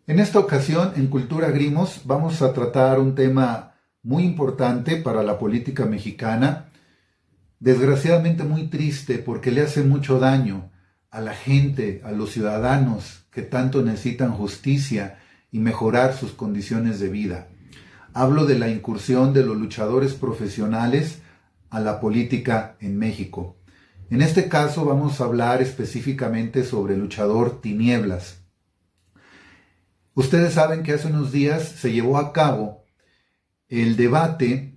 En esta ocasión, en Cultura Grimos, vamos a tratar un tema muy importante para la política mexicana, desgraciadamente muy triste porque le hace mucho daño a la gente, a los ciudadanos que tanto necesitan justicia y mejorar sus condiciones de vida. Hablo de la incursión de los luchadores profesionales a la política en México. En este caso vamos a hablar específicamente sobre el luchador Tinieblas. Ustedes saben que hace unos días se llevó a cabo el debate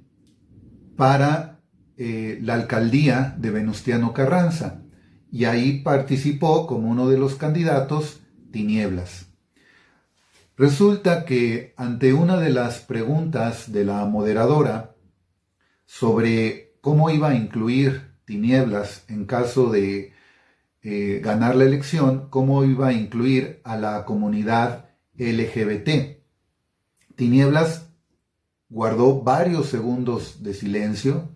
para la alcaldía de Venustiano Carranza y ahí participó como uno de los candidatos Tinieblas. Resulta que ante una de las preguntas de la moderadora sobre cómo iba a incluir Tinieblas en caso de ganar la elección, cómo iba a incluir a la comunidad LGBT, Tinieblas guardó varios segundos de silencio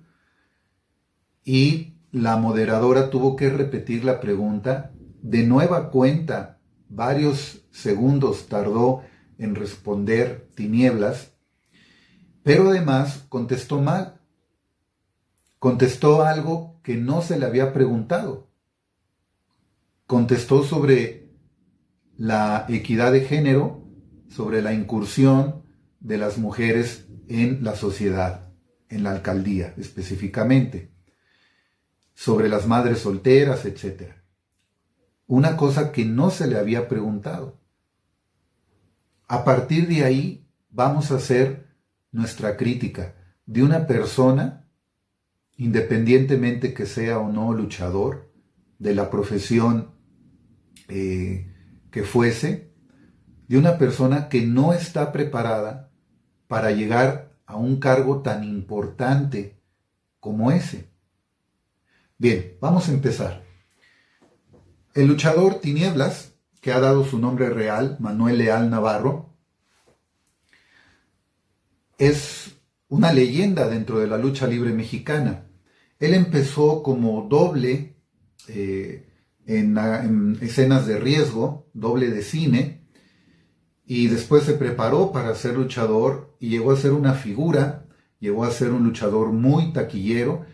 y la moderadora tuvo que repetir la pregunta de nueva cuenta. Varios segundos tardó en responder Tinieblas, pero además contestó mal. Contestó algo que no se le había preguntado. Contestó sobre la equidad de género, sobre la incursión de las mujeres en la sociedad, en la alcaldía específicamente, sobre las madres solteras, etc. Una cosa que no se le había preguntado. A partir de ahí vamos a hacer nuestra crítica de una persona, independientemente que sea o no luchador, de la profesión que fuese, de una persona que no está preparada para llegar a un cargo tan importante como ese. Bien, vamos a empezar. El luchador Tinieblas, que ha dado su nombre real, Manuel Leal Navarro, es una leyenda dentro de la lucha libre mexicana. Él empezó como doble en escenas de riesgo, doble de cine, y después se preparó para ser luchador y llegó a ser una figura, llegó a ser un luchador muy taquillero,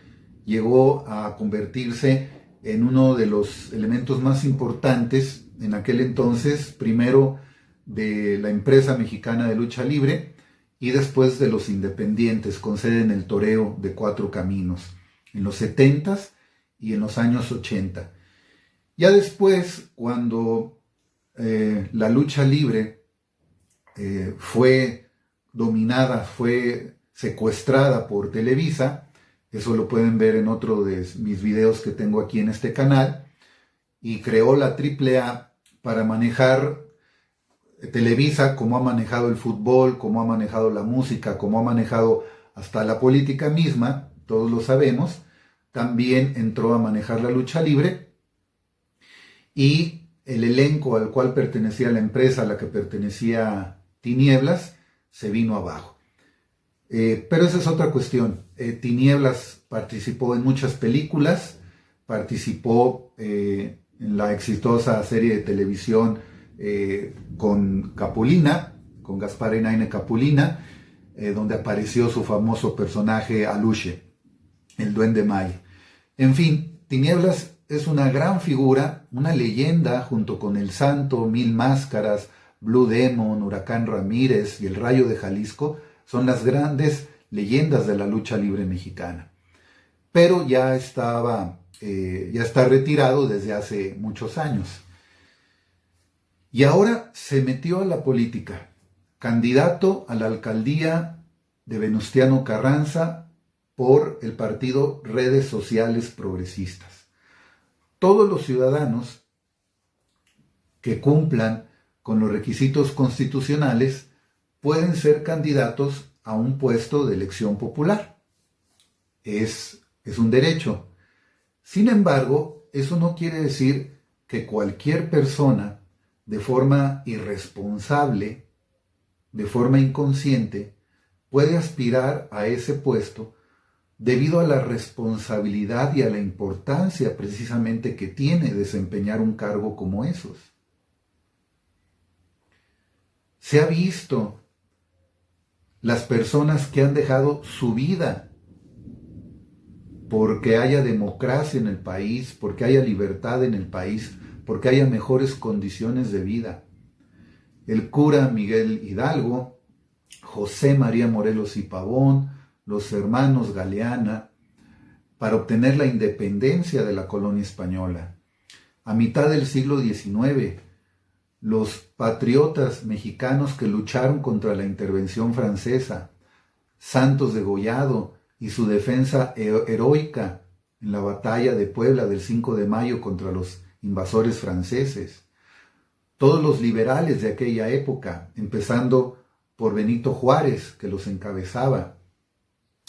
llegó a convertirse en uno de los elementos más importantes en aquel entonces, primero de la empresa mexicana de lucha libre y después de los independientes, con sede en el toreo de Cuatro Caminos, en los 70s y en los años 80. Ya después, cuando la lucha libre fue dominada, fue secuestrada por Televisa, eso lo pueden ver en otro de mis videos que tengo aquí en este canal, y creó la AAA para manejar Televisa, como ha manejado el fútbol, como ha manejado la música, como ha manejado hasta la política misma, todos lo sabemos. También entró a manejar la lucha libre y el elenco al cual pertenecía la empresa a la que pertenecía Tinieblas se vino abajo. Pero esa es otra cuestión. Tinieblas participó en muchas películas, participó en la exitosa serie de televisión con Capulina, con Gaspar Enaine Capulina, donde apareció su famoso personaje Aluche, el Duende Maya. En fin, Tinieblas es una gran figura, una leyenda junto con El Santo, Mil Máscaras, Blue Demon, Huracán Ramírez y El Rayo de Jalisco. Son las grandes leyendas de la lucha libre mexicana. Pero ya está retirado desde hace muchos años. Y ahora se metió a la política, candidato a la alcaldía de Venustiano Carranza por el partido Redes Sociales Progresistas. Todos los ciudadanos que cumplan con los requisitos constitucionales pueden ser candidatos a un puesto de elección popular. Es un derecho. Sin embargo, eso no quiere decir que cualquier persona, de forma irresponsable, de forma inconsciente, puede aspirar a ese puesto debido a la responsabilidad y a la importancia precisamente que tiene desempeñar un cargo como esos. Se ha visto las personas que han dejado su vida porque haya democracia en el país, porque haya libertad en el país, porque haya mejores condiciones de vida. El cura Miguel Hidalgo, José María Morelos y Pavón, los hermanos Galeana, para obtener la independencia de la colonia española. A mitad del siglo XIX, los patriotas mexicanos que lucharon contra la intervención francesa, Santos Degollado y su defensa heroica en la batalla de Puebla del 5 de mayo contra los invasores franceses. Todos los liberales de aquella época, empezando por Benito Juárez, que los encabezaba,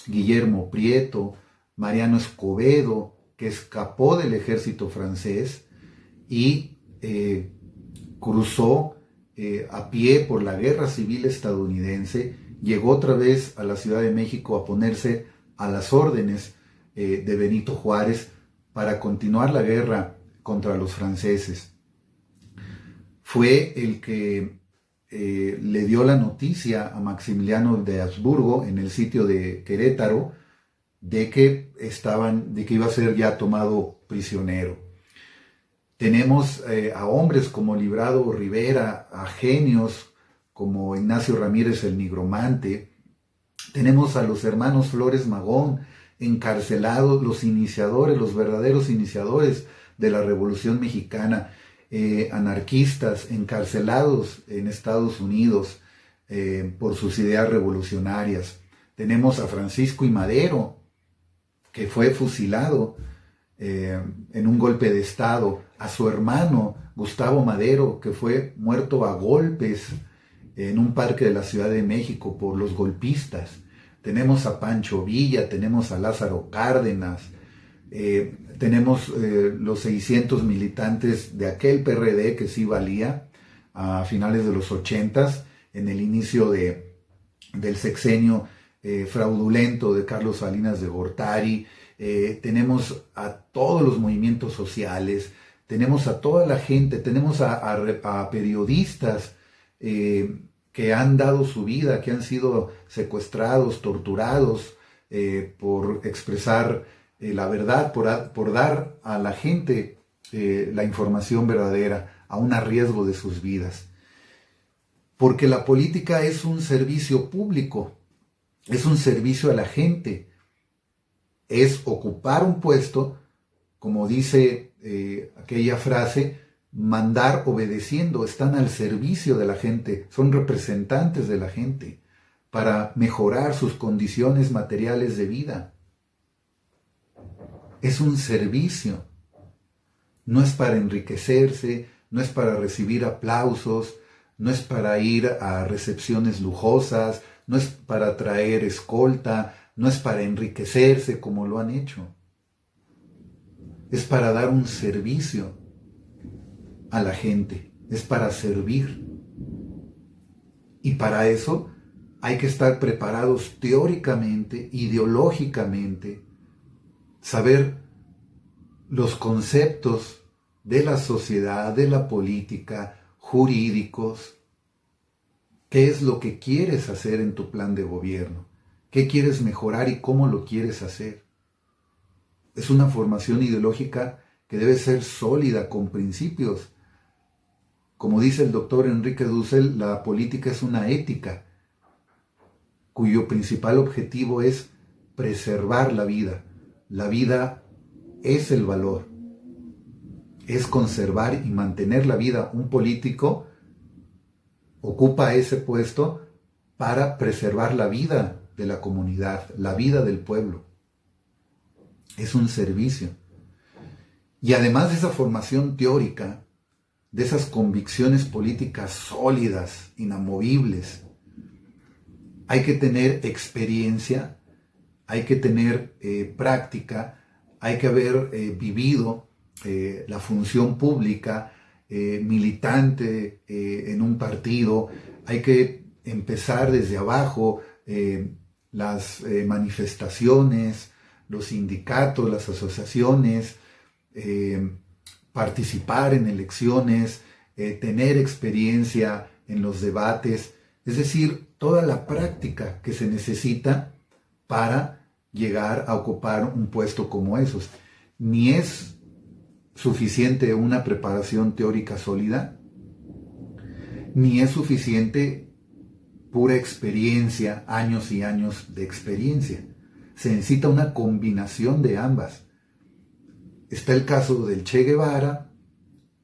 Guillermo Prieto, Mariano Escobedo, que escapó del ejército francés y cruzó a pie por la guerra civil estadounidense, llegó otra vez a la Ciudad de México a ponerse a las órdenes de Benito Juárez para continuar la guerra contra los franceses. Fue el que le dio la noticia a Maximiliano de Habsburgo en el sitio de Querétaro de que iba a ser ya tomado prisionero. Tenemos a hombres como Librado Rivera, a genios como Ignacio Ramírez el Nigromante. Tenemos a los hermanos Flores Magón encarcelados, los iniciadores, los verdaderos iniciadores de la Revolución Mexicana, anarquistas encarcelados en Estados Unidos por sus ideas revolucionarias. Tenemos a Francisco I. Madero, que fue fusilado en un golpe de Estado, a su hermano Gustavo Madero, que fue muerto a golpes en un parque de la Ciudad de México por los golpistas. Tenemos a Pancho Villa, tenemos a Lázaro Cárdenas, tenemos los 600 militantes de aquel PRD que sí valía a finales de los 80s, en el inicio del sexenio fraudulento de Carlos Salinas de Gortari. Tenemos a todos los movimientos sociales, tenemos a toda la gente, tenemos a periodistas que han dado su vida, que han sido secuestrados, torturados por expresar la verdad, por dar a la gente la información verdadera, aún a riesgo de sus vidas. Porque la política es un servicio público, es un servicio a la gente, es ocupar un puesto, como dice aquella frase, mandar obedeciendo, están al servicio de la gente, son representantes de la gente para mejorar sus condiciones materiales de vida. Es un servicio, no es para enriquecerse, no es para recibir aplausos, no es para ir a recepciones lujosas, no es para traer escolta, no es para enriquecerse como lo han hecho. Es para dar un servicio a la gente, es para servir. Y para eso hay que estar preparados teóricamente, ideológicamente, saber los conceptos de la sociedad, de la política, jurídicos. ¿Qué es lo que quieres hacer en tu plan de gobierno? ¿Qué quieres mejorar y cómo lo quieres hacer? Es una formación ideológica que debe ser sólida, con principios. Como dice el doctor Enrique Dussel, la política es una ética cuyo principal objetivo es preservar la vida. La vida es el valor, es conservar y mantener la vida. Un político ocupa ese puesto para preservar la vida de la comunidad, la vida del pueblo. Es un servicio. Y además de esa formación teórica, de esas convicciones políticas sólidas, inamovibles, hay que tener experiencia, hay que tener práctica, hay que haber vivido la función pública, militante en un partido, hay que empezar desde abajo, las manifestaciones, los sindicatos, las asociaciones, participar en elecciones, tener experiencia en los debates, es decir, toda la práctica que se necesita para llegar a ocupar un puesto como esos. Ni es suficiente una preparación teórica sólida, ni es suficiente pura experiencia, años y años de experiencia. Se necesita una combinación de ambas. Está el caso del Che Guevara,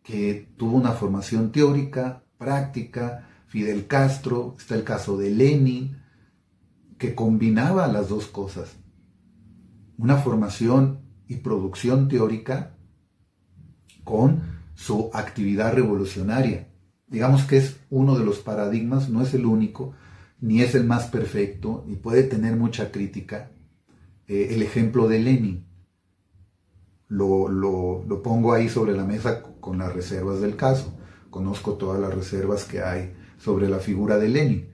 que tuvo una formación teórica, práctica, Fidel Castro, está el caso de Lenin, que combinaba las dos cosas, una formación y producción teórica con su actividad revolucionaria. Digamos que es uno de los paradigmas, no es el único, ni es el más perfecto, y puede tener mucha crítica. El ejemplo de Lenin, lo pongo ahí sobre la mesa con las reservas del caso. Conozco todas las reservas que hay sobre la figura de Lenin.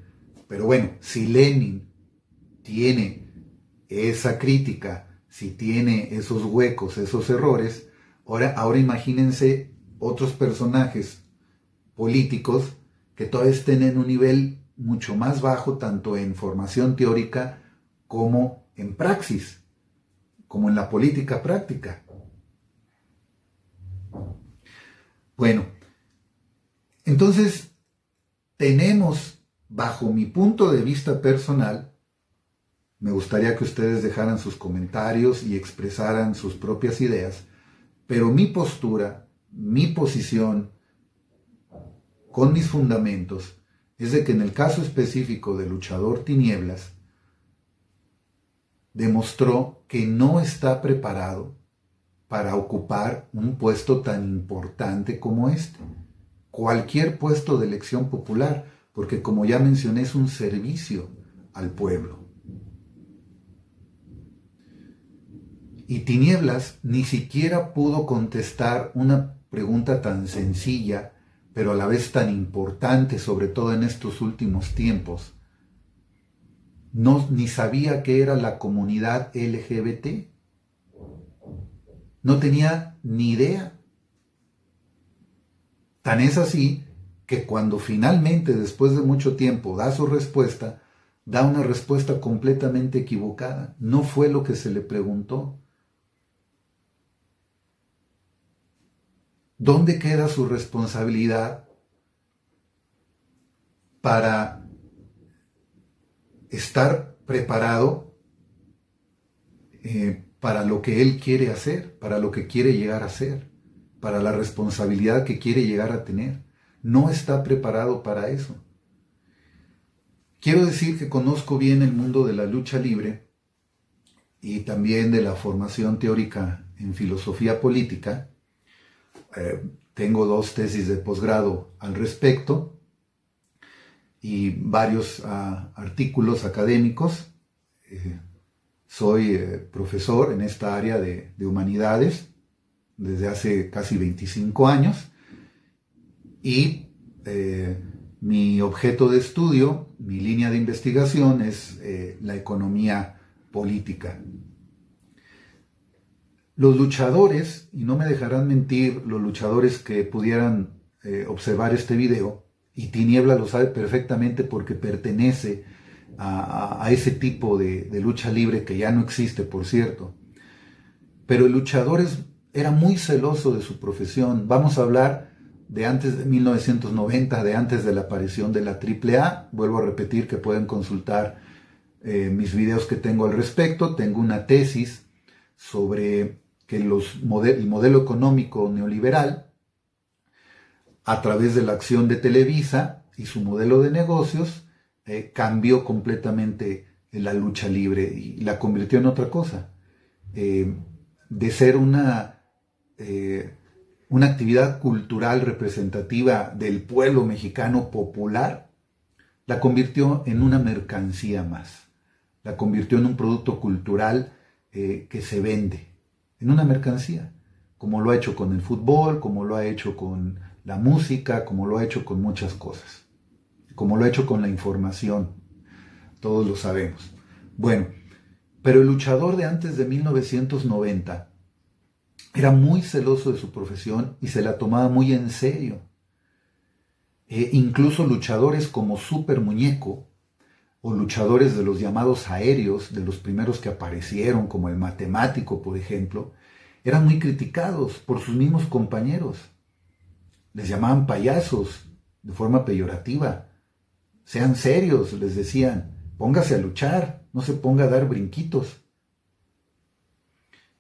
Pero bueno, si Lenin tiene esa crítica, si tiene esos huecos, esos errores, ahora imagínense otros personajes políticos que todavía estén en un nivel mucho más bajo, tanto en formación teórica como en praxis, como en la política práctica. Bueno, entonces tenemos, bajo mi punto de vista personal, me gustaría que ustedes dejaran sus comentarios y expresaran sus propias ideas, pero mi postura, mi posición, con mis fundamentos, es de que en el caso específico de Luchador Tinieblas, demostró que no está preparado para ocupar un puesto tan importante como este. Cualquier puesto de elección popular, porque como ya mencioné, es un servicio al pueblo. Y Tinieblas ni siquiera pudo contestar una pregunta tan sencilla, pero a la vez tan importante, sobre todo en estos últimos tiempos. Ni sabía qué era la comunidad LGBT. No tenía ni idea. Tan es así que cuando finalmente, después de mucho tiempo, da su respuesta, da una respuesta completamente equivocada. No fue lo que se le preguntó. ¿Dónde queda su responsabilidad para estar preparado para lo que él quiere hacer, para lo que quiere llegar a ser, para la responsabilidad que quiere llegar a tener? No está preparado para eso. Quiero decir que conozco bien el mundo de la lucha libre y también de la formación teórica en filosofía política. Tengo 2 tesis de posgrado al respecto y varios artículos académicos. Soy profesor en esta área de humanidades desde hace casi 25 años y mi objeto de estudio, mi línea de investigación es la economía política. Los luchadores, y no me dejarán mentir los luchadores que pudieran observar este video, y Tiniebla lo sabe perfectamente porque pertenece a ese tipo de lucha libre que ya no existe, por cierto. Pero el luchador era muy celoso de su profesión. Vamos a hablar de antes de 1990, de antes de la aparición de la AAA. Vuelvo a repetir que pueden consultar mis videos que tengo al respecto. Tengo una tesis sobre que el modelo económico neoliberal, a través de la acción de Televisa y su modelo de negocios, cambió completamente la lucha libre y la convirtió en otra cosa. De ser una actividad cultural representativa del pueblo mexicano popular, la convirtió en una mercancía más. La convirtió en un producto cultural que se vende, en una mercancía, como lo ha hecho con el fútbol, como lo ha hecho con la música, como lo ha hecho con muchas cosas, como lo ha hecho con la información, todos lo sabemos. Bueno, pero el luchador de antes de 1990 era muy celoso de su profesión y se la tomaba muy en serio. Incluso luchadores como Super Muñeco o luchadores de los llamados aéreos, de los primeros que aparecieron, como el Matemático, por ejemplo, eran muy criticados por sus mismos compañeros. Les llamaban payasos de forma peyorativa. Sean serios, les decían, póngase a luchar, no se ponga a dar brinquitos.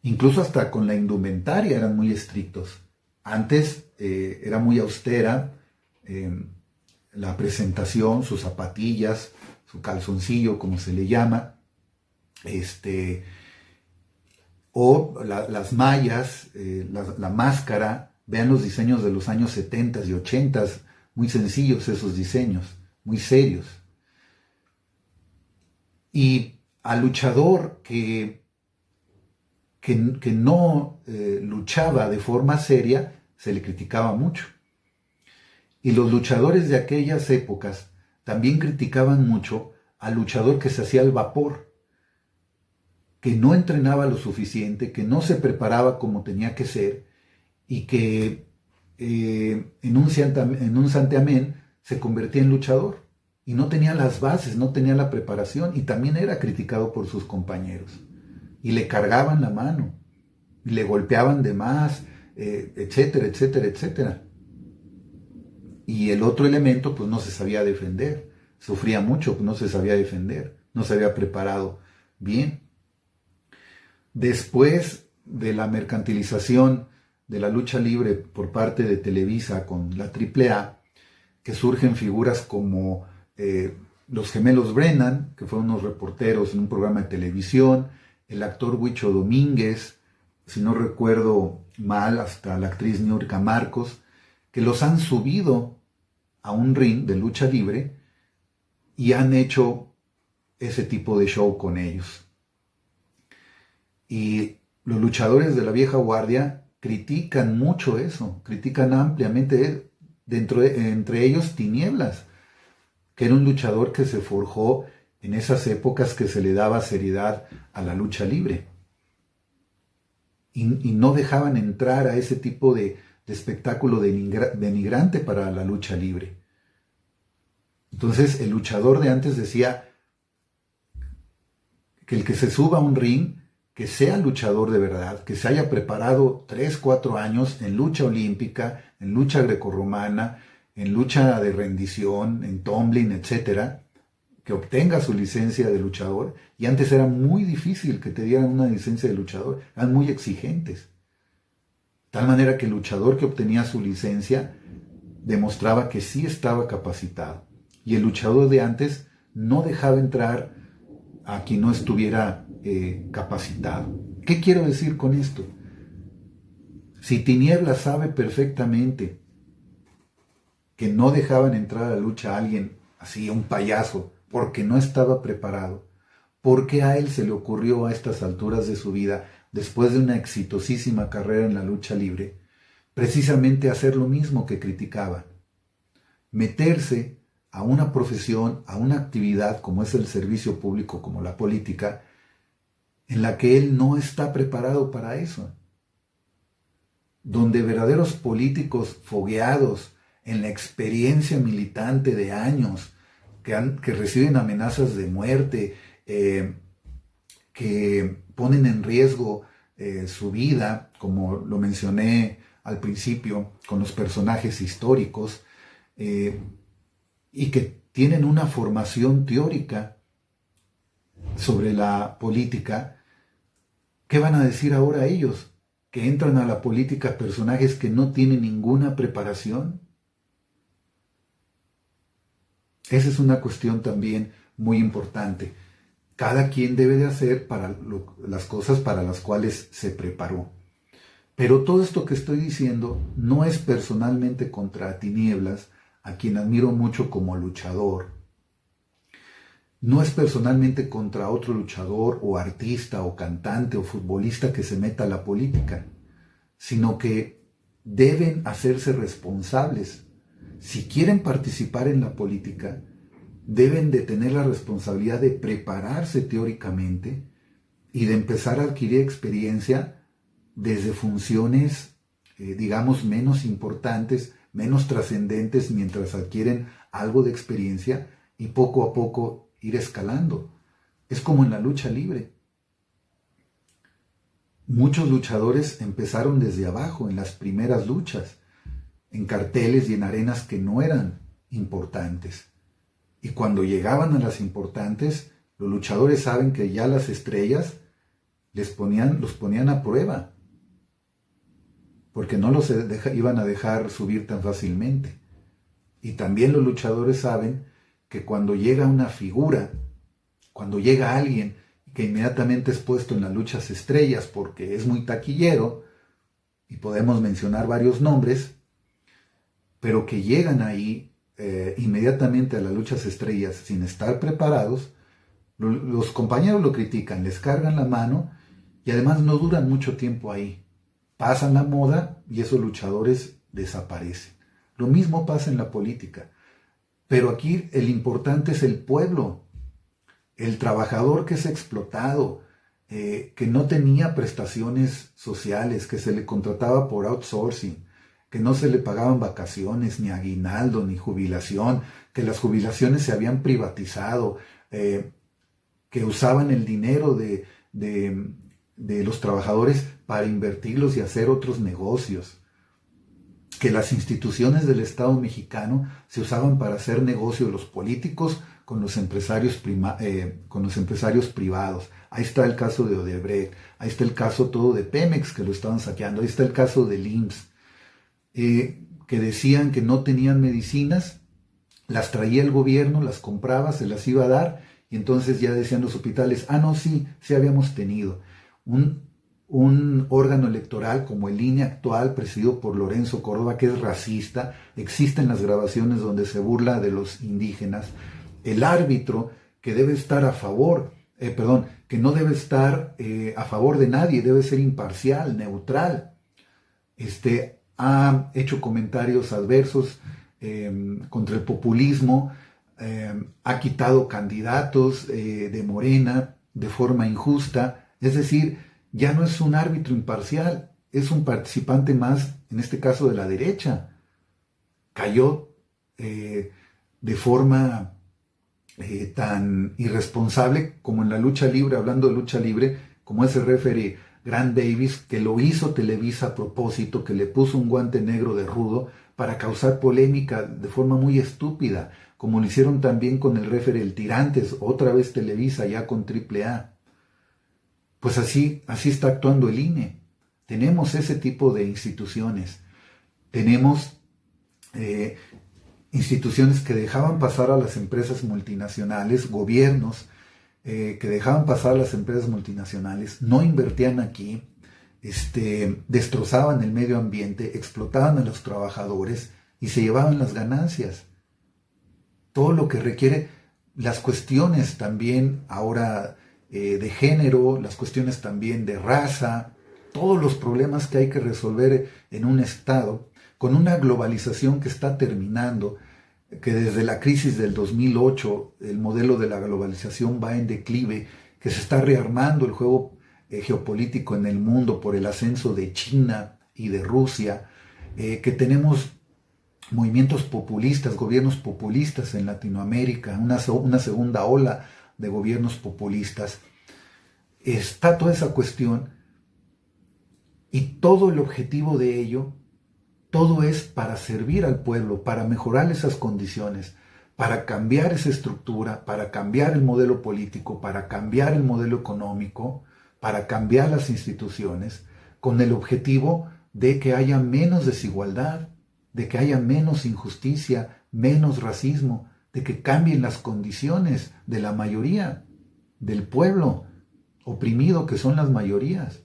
Incluso hasta con la indumentaria eran muy estrictos. Antes era muy austera la presentación, sus zapatillas, su calzoncillo, como se le llama, las mallas, la máscara. Vean los diseños de los años 70 y 80, muy sencillos esos diseños, muy serios. Y al luchador que no luchaba de forma seria, se le criticaba mucho. Y los luchadores de aquellas épocas también criticaban mucho al luchador que se hacía al vapor, que no entrenaba lo suficiente, que no se preparaba como tenía que ser, y que en un santiamén se convertía en luchador. Y no tenía las bases, no tenía la preparación, y también era criticado por sus compañeros. Y le cargaban la mano, y le golpeaban de más, etcétera, etcétera, etcétera. Y el otro elemento, pues no se sabía defender. Sufría mucho, pues no se sabía defender, no se había preparado bien. Después de la mercantilización de la lucha libre por parte de Televisa con la AAA, que surgen figuras como los gemelos Brennan, que fueron unos reporteros en un programa de televisión, el actor Huicho Domínguez, si no recuerdo mal, hasta la actriz Niurka Marcos, que los han subido a un ring de lucha libre y han hecho ese tipo de show con ellos. Y los luchadores de la vieja guardia critican mucho eso, critican ampliamente, entre ellos Tinieblas, que era un luchador que se forjó en esas épocas que se le daba seriedad a la lucha libre. Y no dejaban entrar a ese tipo de espectáculo denigrante para la lucha libre. Entonces el luchador de antes decía que el que se suba a un ring, que sea luchador de verdad, que se haya preparado 3, 4 años en lucha olímpica, en lucha grecorromana, en lucha de rendición, en tumbling, etc., que obtenga su licencia de luchador. Y antes era muy difícil que te dieran una licencia de luchador, eran muy exigentes. De tal manera que el luchador que obtenía su licencia demostraba que sí estaba capacitado. Y el luchador de antes no dejaba entrar a quien no estuviera capacitado. ¿Qué quiero decir con esto? Si Tinieblas sabe perfectamente que no dejaban entrar a la lucha a alguien así, un payaso, porque no estaba preparado, ¿por qué a él se le ocurrió a estas alturas de su vida, después de una exitosísima carrera en la lucha libre, precisamente hacer lo mismo que criticaban? Meterse a una profesión, a una actividad como es el servicio público, como la política, en la que él no está preparado para eso. Donde verdaderos políticos fogueados en la experiencia militante de años, que reciben amenazas de muerte, que ponen en riesgo su vida, como lo mencioné al principio, con los personajes históricos, y que tienen una formación teórica sobre la política. ¿Qué van a decir ahora ellos? ¿Que entran a la política personajes que no tienen ninguna preparación? Esa es una cuestión también muy importante. Cada quien debe de hacer las cosas para las cuales se preparó. Pero todo esto que estoy diciendo no es personalmente contra Tinieblas, a quien admiro mucho como luchador. No es personalmente contra otro luchador o artista o cantante o futbolista que se meta a la política, sino que deben hacerse responsables. Si quieren participar en la política, deben de tener la responsabilidad de prepararse teóricamente y de empezar a adquirir experiencia desde funciones, digamos, menos importantes, menos trascendentes mientras adquieren algo de experiencia y poco a poco ir escalando. Es como en la lucha libre. Muchos luchadores empezaron desde abajo, en las primeras luchas, en carteles y en arenas que no eran importantes. Y cuando llegaban a las importantes, los luchadores saben que ya las estrellas los ponían a prueba, porque no los iban a dejar subir tan fácilmente. Y también los luchadores saben que cuando llega una figura, cuando llega alguien que inmediatamente es puesto en las luchas estrellas porque es muy taquillero, y podemos mencionar varios nombres, pero que llegan ahí inmediatamente a las luchas estrellas sin estar preparados, los compañeros lo critican, les cargan la mano y además no duran mucho tiempo ahí. Pasan la moda y esos luchadores desaparecen. Lo mismo pasa en la política. Pero aquí el importante es el pueblo, el trabajador que es explotado, que no tenía prestaciones sociales, que se le contrataba por outsourcing, que no se le pagaban vacaciones, ni aguinaldo, ni jubilación, que las jubilaciones se habían privatizado, que usaban el dinero de los trabajadores para invertirlos y hacer otros negocios, que las instituciones del Estado mexicano se usaban para hacer negocio de los políticos con los empresarios privados. Ahí está el caso de Odebrecht, ahí está el caso todo de Pemex, que lo estaban saqueando, ahí está el caso del IMSS, que decían que no tenían medicinas, las traía el gobierno, las compraba, se las iba a dar, y entonces ya decían los hospitales, no, sí habíamos tenido un órgano electoral como el INE actual, presidido por Lorenzo Córdoba, que es racista. Existen las grabaciones donde se burla de los indígenas. El árbitro, que debe estar que no debe estar a favor de nadie, debe ser imparcial, neutral. Ha hecho comentarios adversos contra el populismo, ha quitado candidatos de Morena de forma injusta. Es decir, ya no es un árbitro imparcial, es un participante más, en este caso de la derecha. Cayó de forma tan irresponsable como en la lucha libre, hablando de lucha libre, como ese referee Grant Davis, que lo hizo Televisa a propósito, que le puso un guante negro de rudo para causar polémica de forma muy estúpida, como lo hicieron también con el referee El Tirantes, otra vez Televisa ya con AAA. Pues así está actuando el INE. Tenemos ese tipo de instituciones. Tenemos instituciones que dejaban pasar a las empresas multinacionales, gobiernos que dejaban pasar a las empresas multinacionales, no invertían aquí, destrozaban el medio ambiente, explotaban a los trabajadores y se llevaban las ganancias. Todo lo que requiere, las cuestiones también ahora de género, las cuestiones también de raza, todos los problemas que hay que resolver en un Estado, con una globalización que está terminando, que desde la crisis del 2008 el modelo de la globalización va en declive, que se está rearmando el juego geopolítico en el mundo por el ascenso de China y de Rusia, que tenemos movimientos populistas, gobiernos populistas en Latinoamérica, una segunda ola de gobiernos populistas. Está toda esa cuestión y todo el objetivo de ello, todo es para servir al pueblo, para mejorar esas condiciones, para cambiar esa estructura, para cambiar el modelo político, para cambiar el modelo económico, para cambiar las instituciones, con el objetivo de que haya menos desigualdad, de que haya menos injusticia, menos racismo, de que cambien las condiciones de la mayoría, del pueblo oprimido, que son las mayorías,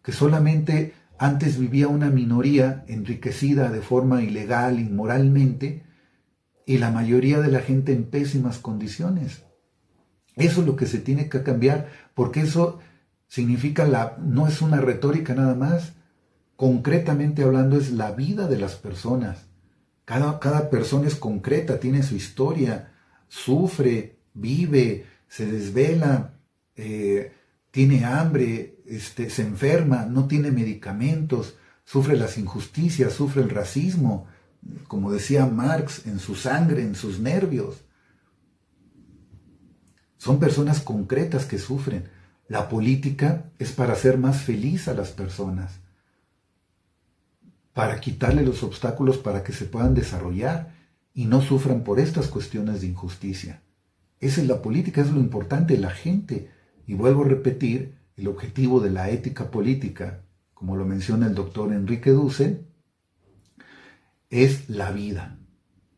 que solamente antes vivía una minoría enriquecida de forma ilegal, inmoralmente, y la mayoría de la gente en pésimas condiciones. Eso es lo que se tiene que cambiar, porque eso significa no es una retórica nada más, concretamente hablando es la vida de las personas. Cada persona es concreta, tiene su historia, sufre, vive, se desvela, tiene hambre, se enferma, no tiene medicamentos, sufre las injusticias, sufre el racismo, como decía Marx, en su sangre, en sus nervios. Son personas concretas que sufren. La política es para hacer más feliz a las personas, para quitarle los obstáculos para que se puedan desarrollar y no sufran por estas cuestiones de injusticia. Esa es la política, es lo importante, la gente. Y vuelvo a repetir, el objetivo de la ética política, como lo menciona el doctor Enrique Dussel, es la vida,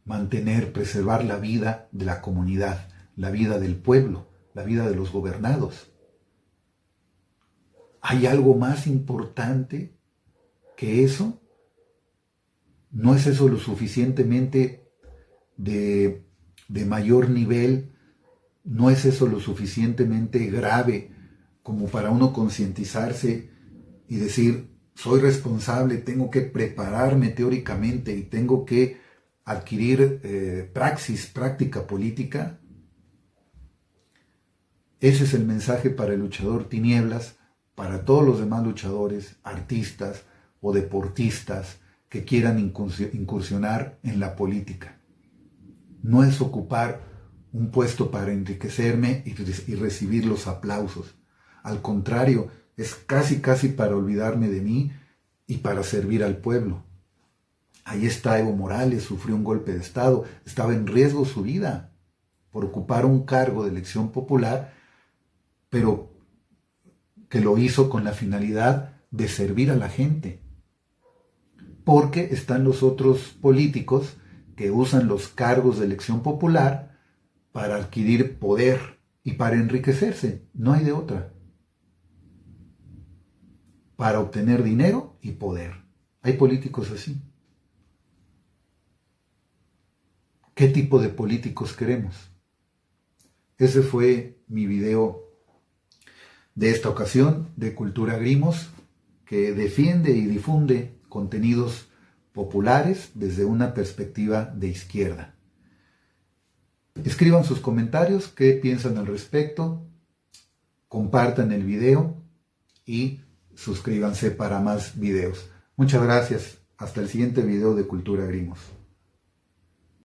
mantener, preservar la vida de la comunidad, la vida del pueblo, la vida de los gobernados. ¿Hay algo más importante que eso? ¿No es eso lo suficientemente de mayor nivel? ¿No es eso lo suficientemente grave como para uno concientizarse y decir, soy responsable, tengo que prepararme teóricamente y tengo que adquirir práctica política? Ese es el mensaje para el luchador tinieblas, para todos los demás luchadores, artistas o deportistas que quieran incursionar en la política. No es ocupar un puesto para enriquecerme y recibir los aplausos. Al contrario, es casi para olvidarme de mí y para servir al pueblo. Ahí está Evo Morales, sufrió un golpe de Estado, estaba en riesgo su vida por ocupar un cargo de elección popular, pero que lo hizo con la finalidad de servir a la gente. Porque están los otros políticos que usan los cargos de elección popular para adquirir poder y para enriquecerse. No hay de otra. Para obtener dinero y poder. Hay políticos así. ¿Qué tipo de políticos queremos? Ese fue mi video de esta ocasión de Cultura Grimos, que defiende y difunde contenidos populares desde una perspectiva de izquierda. Escriban sus comentarios, qué piensan al respecto, compartan el video y suscríbanse para más videos. Muchas gracias. Hasta el siguiente video de Cultura Grimos.